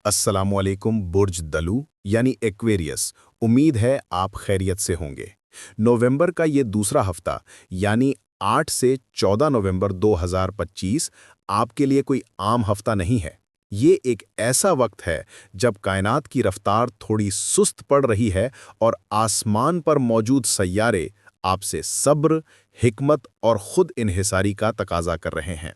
अस्सलामुअलैकुम बुर्ज दलू यानी एक्वेरियस। उम्मीद है आप खैरियत से होंगे। नवंबर का ये दूसरा हफ्ता यानी 8 से 14 नवंबर 2025 आपके लिए कोई आम हफ्ता नहीं है। ये एक ऐसा वक्त है जब कायनात की रफ्तार थोड़ी सुस्त पड़ रही है और आसमान पर मौजूद सैयारे आपसे सब्र, हिकमत और खुद इन्हिसारी का तकाजा कर रहे हैं।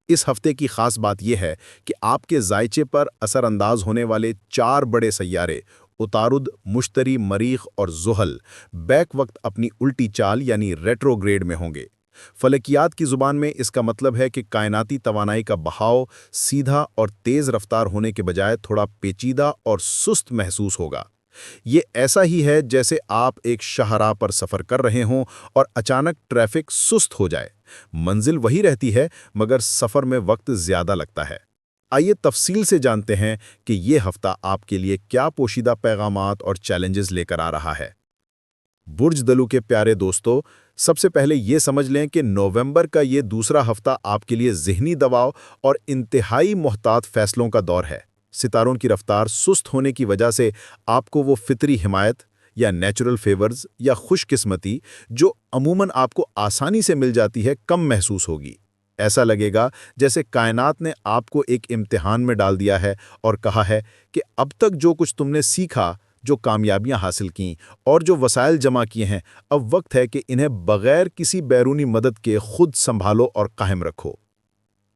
इस हफ्ते की खास बात यह है कि आपके जायचे पर असरअंदाज होने वाले 4 बड़े सैयारे उतारुद, मुश्तरी, मरीख और ज़ुहल बैक वक्त अपनी उल्टी चाल यानी रेट्रोग्रेड में होंगे। फलकियात की ज़ुबान में इसका मतलब है कि कायनाती तवानाई का बहाव सीधा और तेज़ रफ्तार होने के बजाय थोड़ा पेचीदा और सुस्त महसूस होगा। ये ऐसा ही है जैसे आप एक शाहराह पर सफ़र कर रहे हों और अचानक ट्रैफिक सुस्त हो जाए। मंजिल वही रहती है मगर सफ़र में वक्त ज़्यादा लगता है। आइए तफसील से जानते हैं कि ये हफ्ता आपके लिए क्या पोशीदा पैगामात और चैलेंजेस लेकर आ रहा है। बुर्ज दलू के प्यारे दोस्तों, सबसे पहले ये समझ लें कि नवंबर का ये दूसरा हफ्ता आपके लिए ज़हनी दबाव और इंतहाई मोहतात फ़ैसलों का दौर है। सितारों की रफ्तार सुस्त होने की वजह से आपको वो फितरी हिमायत या नेचुरल फेवर्स या खुशकिस्मती जो अमूमन आपको आसानी से मिल जाती है कम महसूस होगी। ऐसा लगेगा जैसे कायनात ने आपको एक इम्तिहान में डाल दिया है और कहा है कि अब तक जो कुछ तुमने सीखा, जो कामयाबियां हासिल कीं और जो वसाइल जमा किए हैं, अब वक्त है कि इन्हें बगैर किसी बैरूनी मदद के खुद संभालो और कायम रखो।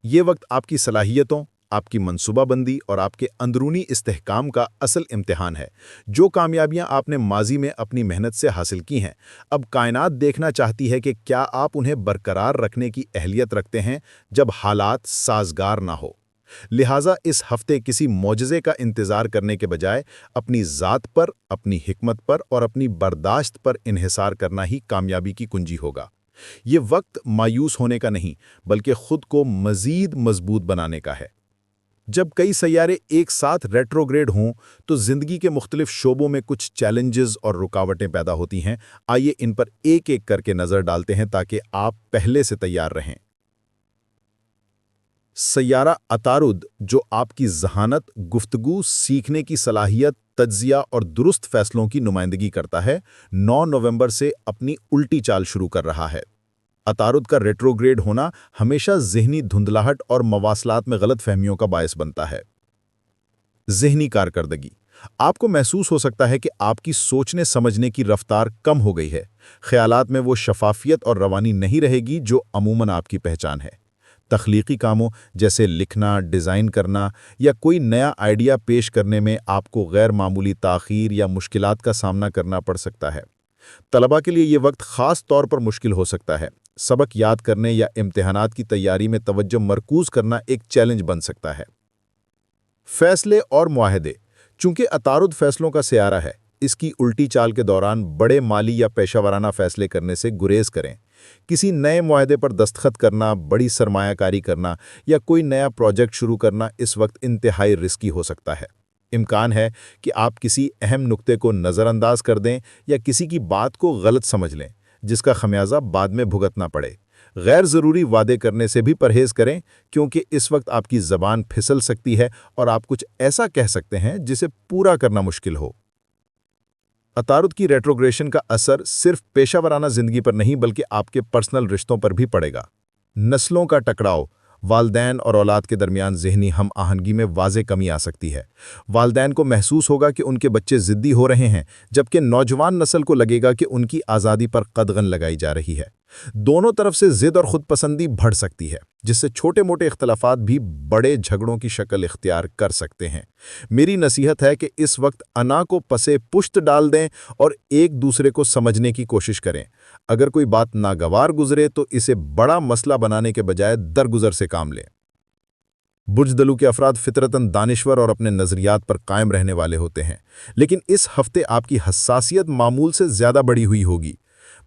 ये वक्त आपकी सलाहियतों, आपकी मंसूबाबंदी और आपके अंदरूनी इस्तेहकाम का असल इम्तिहान है। जो कामयाबियां आपने माजी में अपनी मेहनत से हासिल की हैं, अब कायनात देखना चाहती है कि क्या आप उन्हें बरकरार रखने की अहलियत रखते हैं जब हालात साजगार ना हो। लिहाजा इस हफ्ते किसी मौजज़े का इंतज़ार करने के बजाय अपनी ज़ात पर, अपनी हिकमत पर और अपनी बर्दाश्त पर इन्हिसार करना ही कामयाबी की कुंजी होगा। ये वक्त मायूस होने का नहीं, बल्कि खुद को मज़ीद मजबूत बनाने का है। जब कई सैयारे एक साथ रेट्रोग्रेड हों तो ज़िंदगी के मुख्तलिफ शोबों में कुछ चैलेंजेस और रुकावटें पैदा होती हैं। आइए इन पर एक एक करके नज़र डालते हैं ताकि आप पहले से तैयार रहें। सैयारा अतारुद, जो आपकी ज़हानत, गुफ्तगू, सीखने की सलाहियत, तज्जिया और दुरुस्त फैसलों की नुमाइंदगी करता है, 9 नवंबर से अपनी उल्टी चाल शुरू कर रहा है। अतारुद का रेट्रोग्रेड होना हमेशा ज़हनी धुंधलाहट और मवासलात में गलत फहमियों का बायस बनता है। ज़हनी कारकर्दगी, आपको महसूस हो सकता है कि आपकी सोचने समझने की रफ्तार कम हो गई है। ख्यालात में वो शफाफियत और रवानी नहीं रहेगी जो अमूमन आपकी पहचान है। तख्लीकी कामों जैसे लिखना, डिज़ाइन करना या कोई नया आइडिया पेश करने में आपको गैर मामूली ताख़ीर या मुश्किलात का सामना करना पड़ सकता है। तलबा के लिए ये वक्त ख़ास तौर पर मुश्किल हो सकता है। सबक याद करने या इम्तिहानात की तैयारी में तवज्जो मरकूज़ करना एक चैलेंज बन सकता है। फ़ैसले और मुआहदे, चूँकि अतारुद फ़ैसलों का सियारा है, इसकी उल्टी चाल के दौरान बड़े माली या पेशावराना फ़ैसले करने से गुरेज करें। किसी नए मुआहदे पर दस्तखत करना, बड़ी सरमायाकारी करना या कोई नया प्रोजेक्ट शुरू करना इस वक्त इंतहाई रिस्की हो सकता है। इम्कान है कि आप किसी अहम नुक्ते को नज़रअंदाज कर दें या किसी की बात को गलत समझ लें, जिसका खमियाजा बाद में भुगतना पड़े। गैर ज़रूरी वादे करने से भी परहेज़ करें, क्योंकि इस वक्त आपकी ज़बान फिसल सकती है और आप कुछ ऐसा कह सकते हैं जिसे पूरा करना मुश्किल हो। अतारुद की रेट्रोग्रेशन का असर सिर्फ पेशावराना ज़िंदगी पर नहीं बल्कि आपके पर्सनल रिश्तों पर भी पड़ेगा। नस्लों का टकराव, वालदैन और औलाद के दरमियान ज़हनी हम आहंगी में वाज़े कमी आ सकती है। वालदैन को महसूस होगा कि उनके बच्चे ज़िद्दी हो रहे हैं, जबकि नौजवान नस्ल को लगेगा कि उनकी आज़ादी पर कदगन लगाई जा रही है। दोनों तरफ से ज़िद और ख़ुदपसंदी बढ़ सकती है, जिससे छोटे मोटे इख्तलाफात भी बड़े झगड़ों की शक्ल इख्तियार कर सकते हैं। मेरी नसीहत है कि इस वक्त अना को पसे पुश्त डाल दें और एक दूसरे को समझने की कोशिश करें। अगर कोई बात नागवार गुजरे तो इसे बड़ा मसला बनाने के बजाय दरगुजर से काम लें। बुर्ज दलू के अफराद फितरतन दानिश्वर और अपने नज़रियात पर कायम रहने वाले होते हैं, लेकिन इस हफ्ते आपकी हसासियत मामूल से ज़्यादा बड़ी हुई होगी।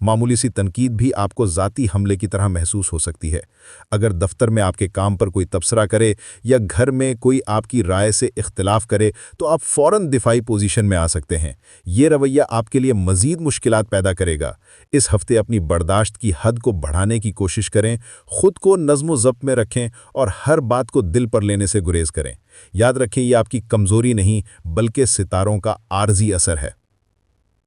मामूली सी तनकीद भी आपको ज़ाती हमले की तरह महसूस हो सकती है। अगर दफ्तर में आपके काम पर कोई तबसरा करे या घर में कोई आपकी राय से इख्तिलाफ करे तो आप फ़ौरन दिफाई पोजीशन में आ सकते हैं। ये रवैया आपके लिए मज़ीद मुश्किलात पैदा करेगा। इस हफ्ते अपनी बर्दाश्त की हद को बढ़ाने की कोशिश करें, खुद को नज़्म ज़ब्त में रखें और हर बात को दिल पर लेने से गुरेज करें। याद रखें, ये आपकी कमज़ोरी नहीं बल्कि सितारों का आर्जी असर है।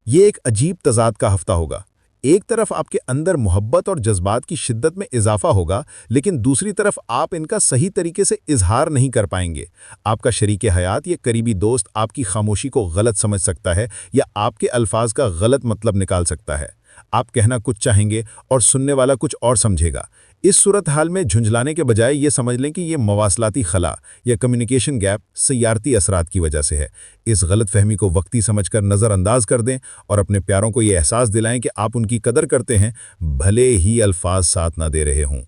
ये एक अजीब तज़ाद का हफ्ता होगा। एक तरफ आपके अंदर मोहब्बत और जज्बात की शिद्दत में इजाफा होगा, लेकिन दूसरी तरफ आप इनका सही तरीके से इजहार नहीं कर पाएंगे। आपका शरीके हयात या करीबी दोस्त आपकी खामोशी को गलत समझ सकता है या आपके अल्फाज का गलत मतलब निकाल सकता है। आप कहना कुछ चाहेंगे और सुनने वाला कुछ और समझेगा। इस सूरत हाल में झुंझलाने के बजाय ये समझ लें कि ये मवासलाती खला या कम्युनिकेशन गैप सैयारती असरात की वजह से है। इस गलत फहमी को वक्ती समझकर नज़रअंदाज कर दें और अपने प्यारों को ये एहसास दिलाएं कि आप उनकी कदर करते हैं, भले ही अल्फाज साथ ना दे रहे हों।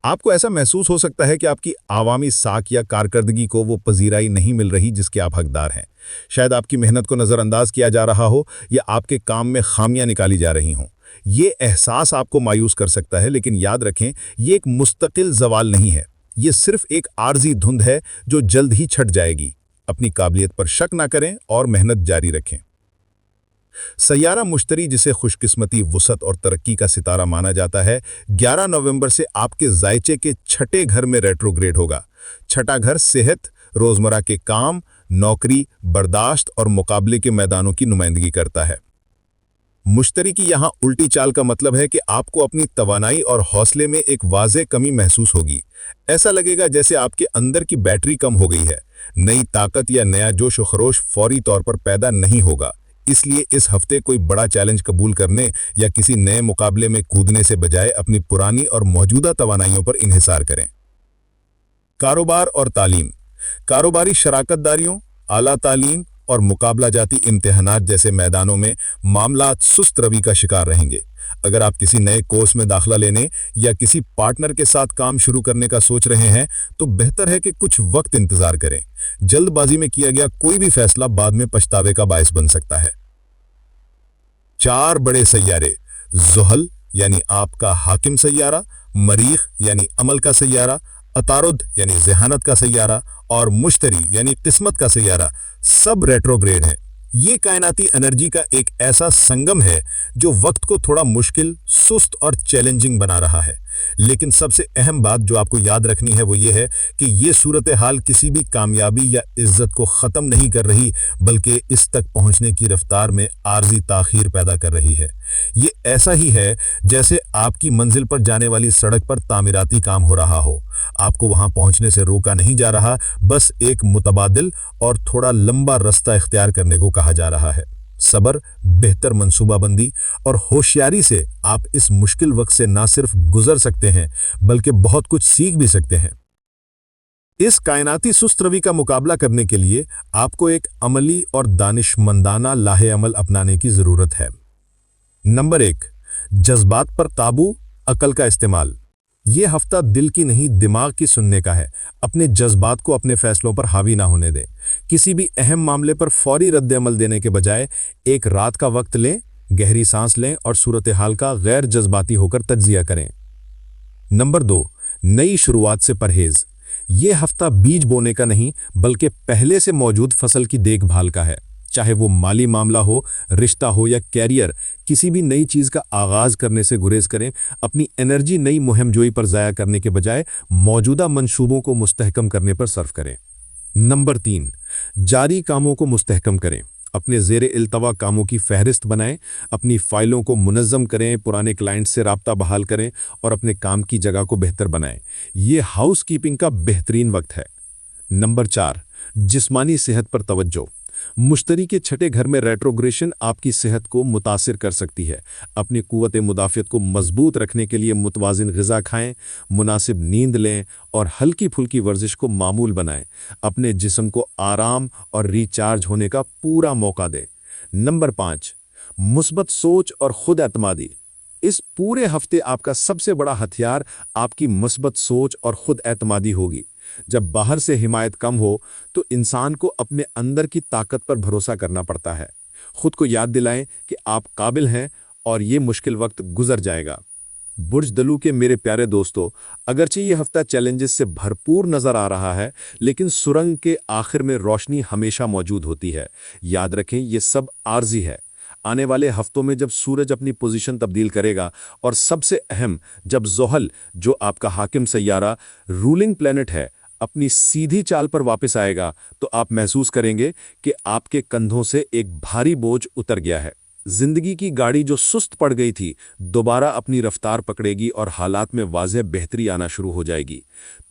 आपको ऐसा महसूस हो सकता है कि आपकी आवामी साख या कारकर्दगी को वो पजीराई नहीं मिल रही जिसके आप हकदार हैं। शायद आपकी मेहनत को नज़रअंदाज किया जा रहा हो या आपके काम में खामियां निकाली जा रही हों। ये एहसास आपको मायूस कर सकता है, लेकिन याद रखें, ये एक मुस्तकिल ज़वाल नहीं है। ये सिर्फ एक आर्जी धुंध है जो जल्द ही छट जाएगी। अपनी काबिलियत पर शक ना करें और मेहनत जारी रखें। सैयारा मुश्तरी, जिसे खुशकिस्मती, वुसअत और तरक्की का सितारा माना जाता है, 11 नवंबर से आपके जायचे के छठे घर में रेट्रोग्रेड होगा। छठा घर सेहत, रोज़मर्रा के काम, नौकरी, बर्दाश्त और मुकाबले के मैदानों की नुमाइंदगी करता है। मुश्तरी की यहाँ उल्टी चाल का मतलब है कि आपको अपनी तवानाई और हौसले में एक वाज़ेह कमी महसूस होगी। ऐसा लगेगा जैसे आपके अंदर की बैटरी कम हो गई है। नई ताकत या नया जोश व खरोश फौरी तौर पर पैदा नहीं होगा। इसलिए इस हफ्ते कोई बड़ा चैलेंज कबूल करने या किसी नए मुकाबले में कूदने से बजाय अपनी पुरानी और मौजूदा तवानाइयों पर इन्हिसार करें। कारोबार और तालीम। कारोबारी शराकतदारियों, आला तालीम और मुकाबला जाती इम्तिहानात जैसे मैदानों में मामलात सुस्त रवि का शिकार रहेंगे। अगर आप किसी नए कोर्स में दाखला लेने या किसी पार्टनर के साथ काम शुरू करने का सोच रहे हैं तो बेहतर है कि कुछ वक्त इंतजार करें। जल्दबाजी में किया गया कोई भी फैसला बाद में पछतावे का बायस बन सकता है। 4 बड़े सैयारे, ज़ुहल यानी आपका हाकिम सैयारा, मरीख यानी अमल का सैयारा, अतारुद यानी ज़हानत का सैयारा और मुश्तरी यानी किस्मत का सैयारा, सब रेट्रोग्रेड हैं। ये कायनाती एनर्जी का एक ऐसा संगम है जो वक्त को थोड़ा मुश्किल, सुस्त और चैलेंजिंग बना रहा है। लेकिन सबसे अहम बात जो आपको याद रखनी है वो ये है कि ये सूरत हाल किसी भी कामयाबी या इज्जत को ख़त्म नहीं कर रही, बल्कि इस तक पहुंचने की रफ्तार में आर्जी ताख़ीर पैदा कर रही है। ये ऐसा ही है जैसे आपकी मंजिल पर जाने वाली सड़क पर तामीराती काम हो रहा हो। आपको वहां पहुंचने से रोका नहीं जा रहा, बस एक मुतबादिल और थोड़ा लंबा रास्ता इख्तियार करने को कहा जा रहा है। सब्र, बेहतर मंसूबाबंदी और होशियारी से आप इस मुश्किल वक्त से ना सिर्फ गुजर सकते हैं बल्कि बहुत कुछ सीख भी सकते हैं। इस कायनाती सुस्त रवि का मुकाबला करने के लिए आपको एक अमली और दानिशमंदाना लाहे अमल अपनाने की ज़रूरत है। नंबर 1, जज्बात पर काबू, अकल का इस्तेमाल। ये हफ्ता दिल की नहीं दिमाग की सुनने का है। अपने जज्बात को अपने फैसलों पर हावी ना होने दें। किसी भी अहम मामले पर फौरी रद्द-ए-अमल देने के बजाय एक रात का वक्त लें, गहरी सांस लें और सूरत हाल का गैर जज्बाती होकर तज्जिया करें। नंबर 2, नई शुरुआत से परहेज। ये हफ्ता बीज बोने का नहीं बल्कि पहले से मौजूद फसल की देखभाल का है। चाहे वो माली मामला हो, रिश्ता हो या कैरियर, किसी भी नई चीज़ का आगाज़ करने से गुरेज करें। अपनी एनर्जी नई मुहिमजोई पर ज़ाया करने के बजाय मौजूदा मंसूबों को मुस्तहकम करने पर सर्फ करें। नंबर 3, जारी कामों को मुस्तहकम करें। अपने ज़ेरे इल्तवा कामों की फहरिस्त बनाएं, अपनी फ़ाइलों को मुनज़्ज़म करें, पुराने क्लाइंट से राब्ता बहाल करें और अपने काम की जगह को बेहतर बनाएं। ये हाउस कीपिंग का बेहतरीन वक्त है। नंबर 4, जिस्मानी सेहत पर तवज्जो। मुश्तरी के छठे घर में रेट्रोग्रेशन आपकी सेहत को मुतासिर कर सकती है। अपनी कुव्वत मुदाफ़ियत को मजबूत रखने के लिए मुतवाज़िन ग़िज़ा खाएं, मुनासिब नींद लें और हल्की फुल्की वर्जिश को मामूल बनाएं। अपने जिस्म को आराम और रिचार्ज होने का पूरा मौका दें। नंबर 5, मुस्बत सोच और खुद एतमादी। इस पूरे हफ्ते आपका सबसे बड़ा हथियार आपकी मुस्बत सोच और खुद एतमादी होगी। जब बाहर से हिमायत कम हो तो इंसान को अपने अंदर की ताकत पर भरोसा करना पड़ता है। खुद को याद दिलाएं कि आप काबिल हैं اور یہ مشکل وقت گزر جائے گا۔ برج دلو کے میرے پیارے دوستو، اگرچہ یہ ہفتہ چیلنجز سے بھرپور نظر آ رہا ہے، لیکن سرنگ کے آخر میں روشنی ہمیشہ موجود ہوتی ہے۔ یاد رکھیں، یہ سب عارضی ہے۔ آنے والے ہفتوں میں جب سورج اپنی پوزیشن تبدیل کرے گا، اور سب سے اہم، جب زحل، جو آپ کا حاکم سیارہ، رولنگ پلینٹ ہے، اپنی سیدھی چال پر واپس آئے گا، تو آپ محسوس کریں گے کہ آپ کے کندھوں سے ایک بھاری بوجھ اتر گیا ہے۔ زندگی کی گاڑی جو سست پڑ گئی تھی، دوبارہ اپنی رفتار پکڑے گی اور حالات میں واضح بہتری آنا شروع ہو جائے گی۔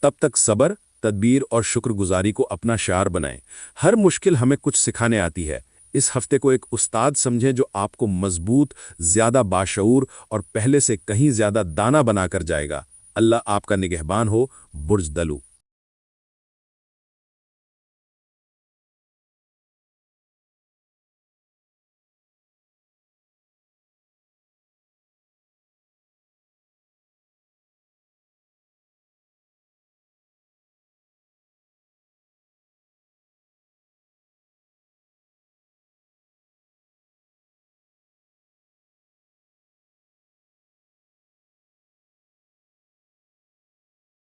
تب تک صبر، تدبیر اور شکر گزاری کو اپنا شعار بنائیں۔ ہر مشکل ہمیں کچھ سکھانے آتی ہے۔ اس ہفتے کو ایک استاد سمجھیں جو آپ کو مضبوط، زیادہ باشعور اور پہلے سے کہیں زیادہ دانا بنا کر جائے گا۔ اللہ آپ کا نگہبان ہو۔ برج دلو۔